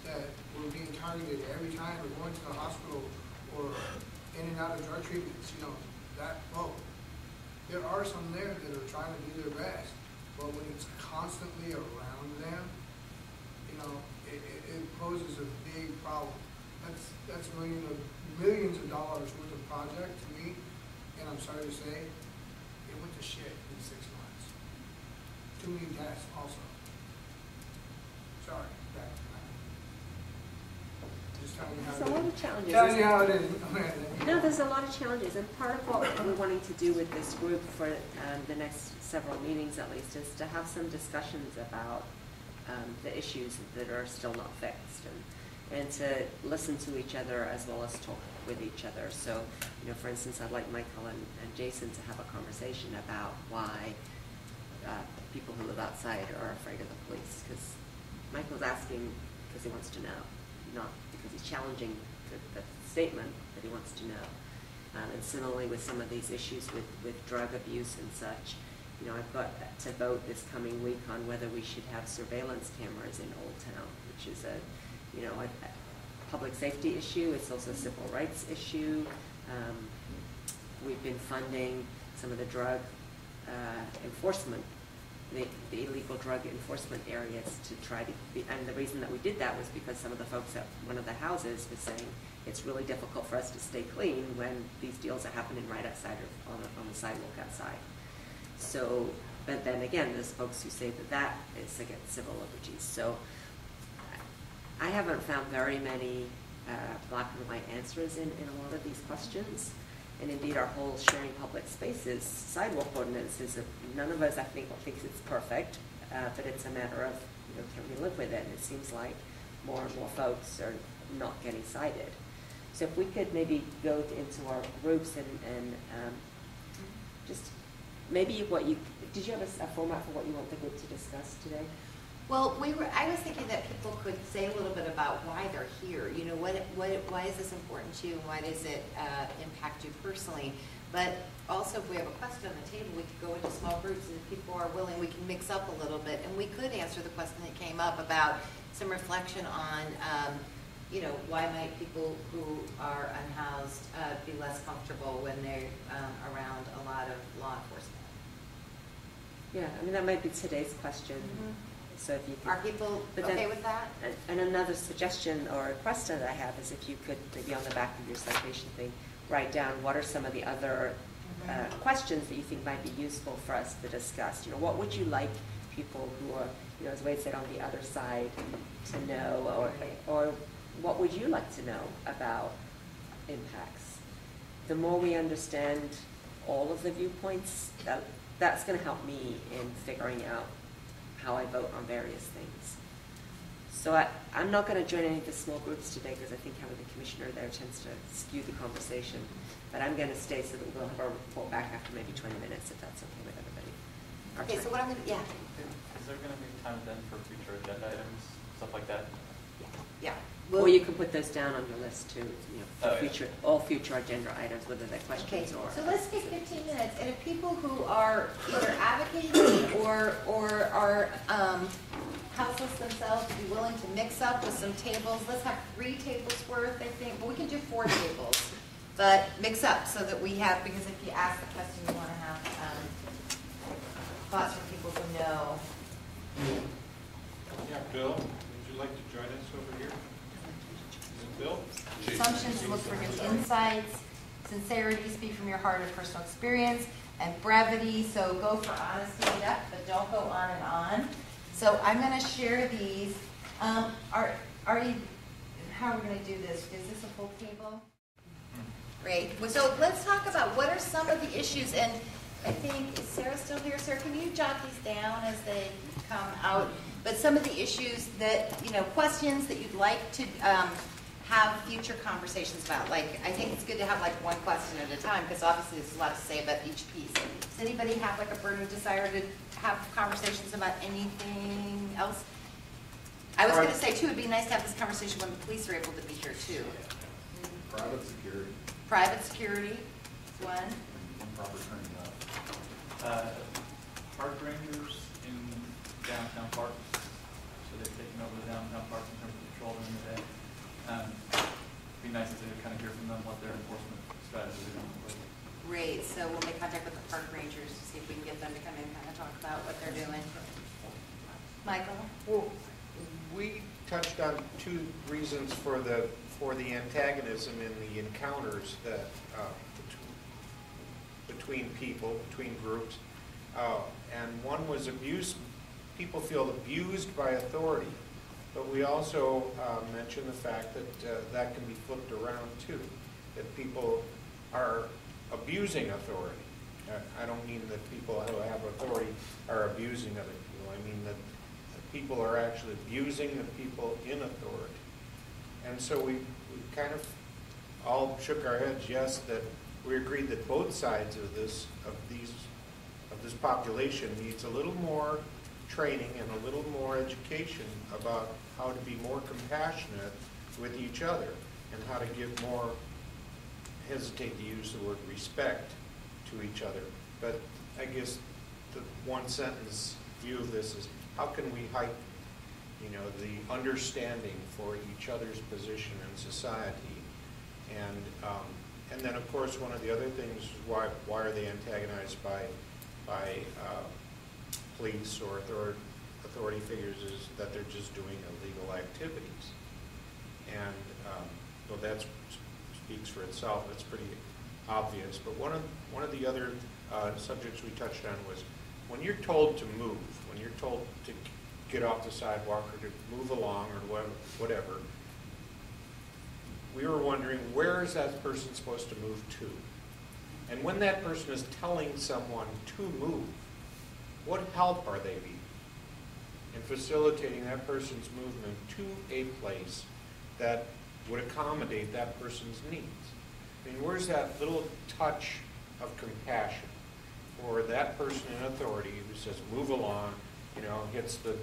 that were being targeted every time we're going to the hospital or in and out of drug treatments, you know, that folk. There are some there that are trying to do their best, but when it's constantly around them, you know, it poses a big problem. That's millions of dollars worth of project to me, and I'm sorry to say, it went to shit in 6 months. Too many deaths also. Sorry. There's a lot of challenges. Tell you how it is. No, there's a lot of challenges, and part of what we're wanting to do with this group for the next several meetings at least is to have some discussions about the issues that are still not fixed, and to listen to each other as well as talk with each other. So, you know, for instance, I'd like Michael and Jason to have a conversation about why people who live outside are afraid of the police, because Michael's asking because he wants to know, not because he's challenging the statement, that he wants to know. And similarly with some of these issues with drug abuse and such, you know, I've got to vote this coming week on whether we should have surveillance cameras in Old Town, which is a public safety issue. It's also a civil rights issue. We've been funding some of the drug enforcement, the illegal drug enforcement areas to try to be, and the reason that we did that was because some of the folks at one of the houses was saying it's really difficult for us to stay clean when these deals are happening right outside on the sidewalk outside. So, but then again, there's folks who say that is against civil liberties. So I haven't found very many black and white answers in a lot of these questions. And indeed, our whole sharing public spaces sidewalk ordinance is none of us, I think, thinks it's perfect, but it's a matter of, you know, can we live with it? And it seems like more and more folks are not getting cited. So if we could maybe go into our groups and just maybe did you have a format for what you want the group to discuss today? Well, I was thinking that people could say a little bit about why they're here. You know, why is this important to you, and why does it impact you personally? But also, if we have a question on the table, we could go into small groups, and if people are willing, we can mix up a little bit, and we could answer the question that came up about some reflection on, you know, why might people who are unhoused be less comfortable when they're around a lot of law enforcement? Yeah, I mean, that might be today's question. Mm-hmm. So if you could, are people okay with that? And another suggestion or request that I have is if you could maybe on the back of your citation thing write down what are some of the other questions that you think might be useful for us to discuss. You know, what would you like people who are, you know, as Wade said, on the other side to know, or what would you like to know about impacts? The more we understand all of the viewpoints, that's going to help me in figuring out how I vote on various things. So I'm not going to join any of the small groups today because I think having the commissioner there tends to skew the conversation. But I'm going to stay so that we'll have our report back after maybe 20 minutes, if that's okay with everybody. Okay, so what I'm going to, yeah. Is there going to be time then for future agenda items, stuff like that? Yeah. Or you can put those down on your list too, you know, for Oh, yeah. all future agenda items, whether they're Okay, questions or. so let's take 15 minutes, and if people who are either advocating or are houseless themselves would be willing to mix up with some tables, let's have 3 tables worth, I think, but we can do 4 tables, but mix up so that we have, because if you ask the question, you want to have thoughts from people who know. Yeah, Bill, would you like to join us over here? Bill? Assumptions to look for new insights, sincerity, speak from your heart or personal experience, and brevity, so go for honesty and depth, but don't go on and on. So I'm going to share these. Are you, how are we going to do this? Is this a full table? Great. So let's talk about what are some of the issues, and I think, is Sarah still here? Sarah, can you jot these down as they come out? But some of the issues that, you know, questions that you'd like to have future conversations about. Like, I think it's good to have like one question at a time, because obviously there's a lot to say about each piece. Does anybody have like a burning desire to have conversations about anything else? I was going to say, too, it'd be nice to have this conversation when the police are able to be here, too. Private security. Private security, one. Proper training. Park rangers in downtown parks, so they've taken over the downtown parks in terms of patrol during the day. It'd be nice to kind of hear from them what their enforcement strategies are going to be. Great, so we'll make contact with the park rangers to see if we can get them to come in and kind of talk about what they're doing. Michael? Well, we touched on 2 reasons for the antagonism in the encounters that between people, between groups, and one was abuse. People feel abused by authority, but we also mentioned the fact that that can be flipped around too, that people are abusing authority. I don't mean that people who have authority are abusing other people. I mean that people are actually abusing the people in authority. And so we kind of all shook our heads, yes, that we agreed that both sides of this population needs a little more training and a little more education about how to be more compassionate with each other and how to give more, hesitate to use the word respect to each other. But I guess the one sentence view of this is, how can we heighten, you know, the understanding for each other's position in society? And then of course one of the other things is why are they antagonized by police or authority figures is that they're just doing illegal activities. And well, that speaks for itself. It's pretty obvious. But one of the other subjects we touched on was when you're told to move, when you're told to get off the sidewalk or to move along or whatever, we were wondering, where is that person supposed to move to? And when that person is telling someone to move, what help are they being in facilitating that person's movement to a place that would accommodate that person's needs? I mean, where's that little touch of compassion for that person in authority who says, move along, you know, hits the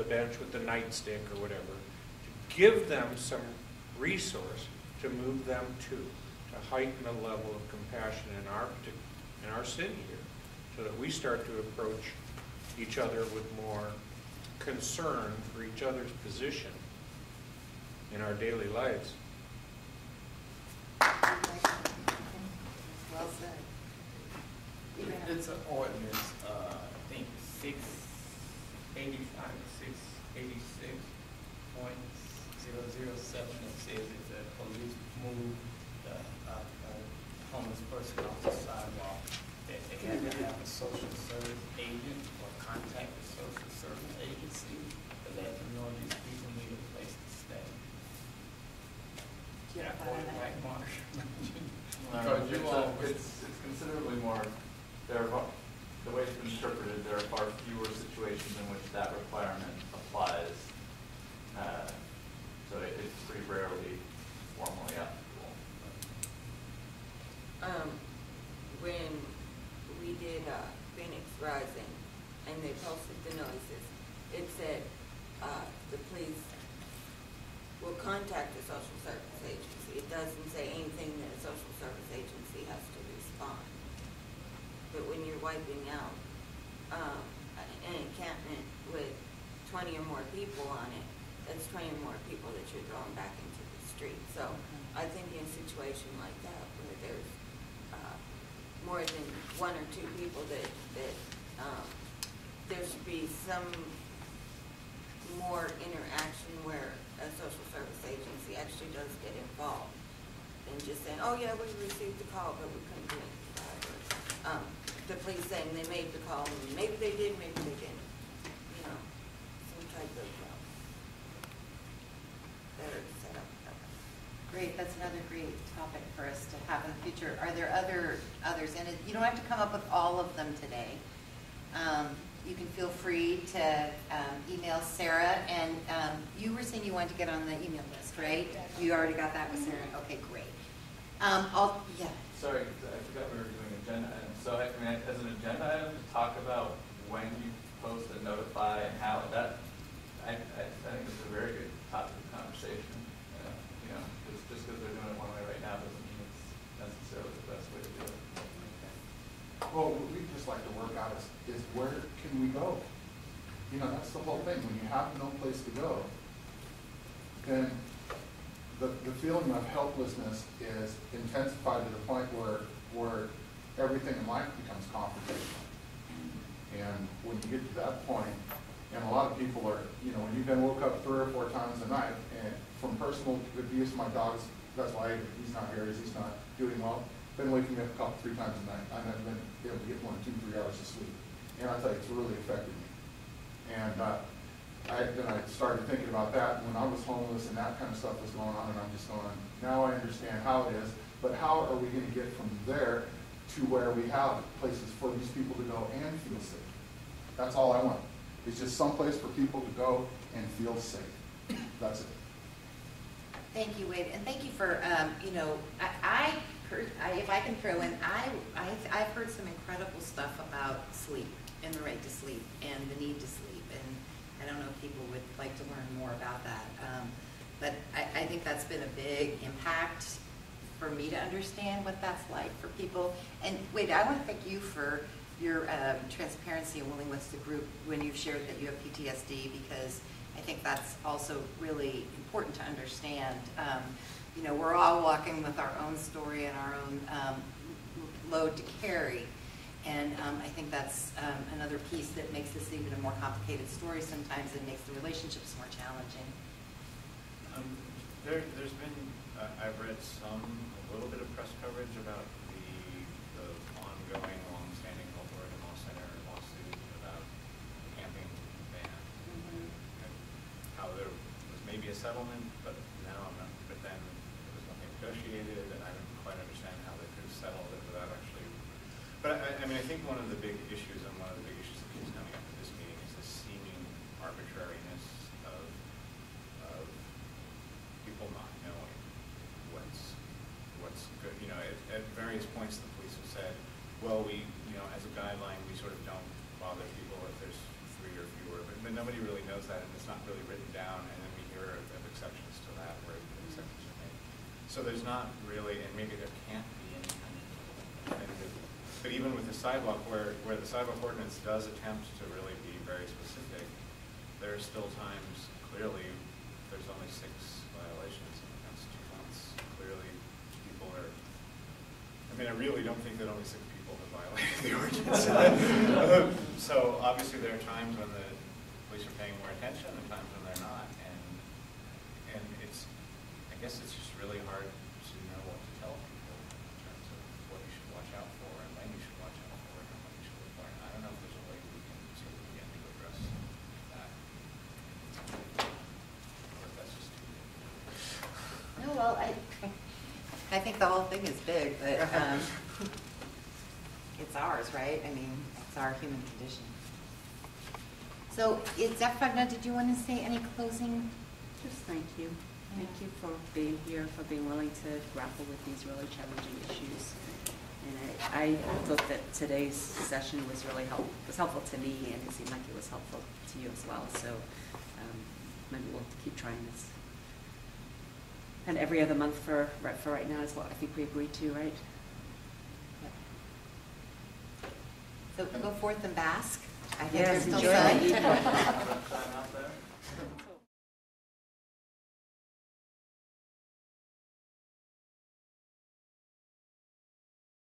bench with the nightstick or whatever, to give them some resource to move them to heighten the level of compassion in our city here, so that we start to approach each other with more concern for each other's position in our daily lives. Well said. It's an ordinance, I think 686.007 that says if the police move the homeless person off the sidewalk, that they have to have a social service agent or contact the social service agency to let them know these people need a place to stay. Yeah, right, Mark. Because it's considerably more, the way it's been interpreted, there are far fewer situations in which that requirement applies Phoenix Rising, and they posted the noises. It said, the police will contact the social service agency. It doesn't say anything that a social service agency has to respond. But when you're wiping out an encampment with 20 or more people on it, that's 20 or more people that you're throwing back into the street. So I think in a situation like that, where there's more than one or two people, that there should be some more interaction where a social service agency actually does get involved, and just saying, oh yeah, we received the call, but we couldn't do anything about it. The police saying they made the call, and maybe they did, maybe they didn't. You know, some type of better setup. Great, that's another great topic for us to have in the future. Are there others? And you don't have to come up with all of them today. You can feel free to email Sarah, and you were saying you wanted to get on the email list, right? You already got that with Sarah? Okay, great. Yeah. Sorry, I forgot we were doing agenda items. So, I mean, as an agenda item, to talk about when you post and notify and how that, I think it's a very good topic of conversation. You know, just because they're doing it one way right now doesn't mean it's necessarily the best way to do it. Well, what we'd just like to work out is where can we go? You know, that's the whole thing. When you have no place to go, then the feeling of helplessness is intensified to the point where everything in life becomes confrontational. And when you get to that point, and a lot of people are, you know, when you've been woke up 3 or 4 times a night, and from personal abuse, my dog's, that's why he's not here, he's not doing well. Been waking me up 3 times a night. I haven't been able to get more than 2 or 3 hours of sleep. And I tell you, it's really affected me. And then I started thinking about that when I was homeless and that kind of stuff was going on, and I'm just going, now I understand how it is, but how are we going to get from there to where we have places for these people to go and feel safe? That's all I want. It's just some place for people to go and feel safe. That's it. Thank you, Wade, and thank you for, you know, if I can throw in, I've heard some incredible stuff about sleep and the right to sleep and the need to sleep, and I don't know if people would like to learn more about that, but I think that's been a big impact for me to understand what that's like for people. And Wade, I want to thank you for your transparency and willingness to group when you've shared that you have PTSD, because I think that's also really important to understand. You know, we're all walking with our own story and our own load to carry. And I think that's another piece that makes this even a more complicated story sometimes, and makes the relationships more challenging. There's been, I've read a little bit of press coverage about the ongoing, long-standing Health Oregon Law Center lawsuit about the camping ban. And how there was maybe a settlement, but now I'm not, but then there was nothing negotiated, and I don't quite understand how they could have settled it without actually. But I mean, I think one of the big issues, and one of the big issues that keeps coming up at this meeting, is the seeming arbitrariness of people not knowing what's good. You know, at various points the police have said, well, we, you know, as a guideline, we sort of don't bother people if there's 3 or fewer, but nobody really knows that, and it's not really written down, and then we hear of exceptions to that where exceptions are made. So there's not really, and maybe there can't be any kind of definitive. But even with the sidewalk, where the sidewalk ordinance does attempt to really be very specific, there are still times, clearly, there's only 6 violations in the past 2 months. Clearly, people are, I mean, I really don't think that only 6 people have violated the ordinance. So obviously there are times when the police are paying more attention and times when they're not. And it's, I guess it's just really hard to know what to tell people in terms of what you should watch out for and when you should watch out for and when you should look for. And I don't know if there's a way we can sort of begin to address that. But that's just too big. No, well, I think the whole thing is big, but it's ours, right? I mean, it's our human condition. So, Dr. Fagna, did you want to say any closing? Just thank you. Thank you for being here, for being willing to grapple with these really challenging issues. And I thought that today's session was really helpful to me, and it seemed like it was helpful to you as well. So maybe we'll keep trying this. And every other month for right now is what I think we agreed to, right? So go forth and bask. I think Yes, there's still enjoy sun. the evening. Time out there.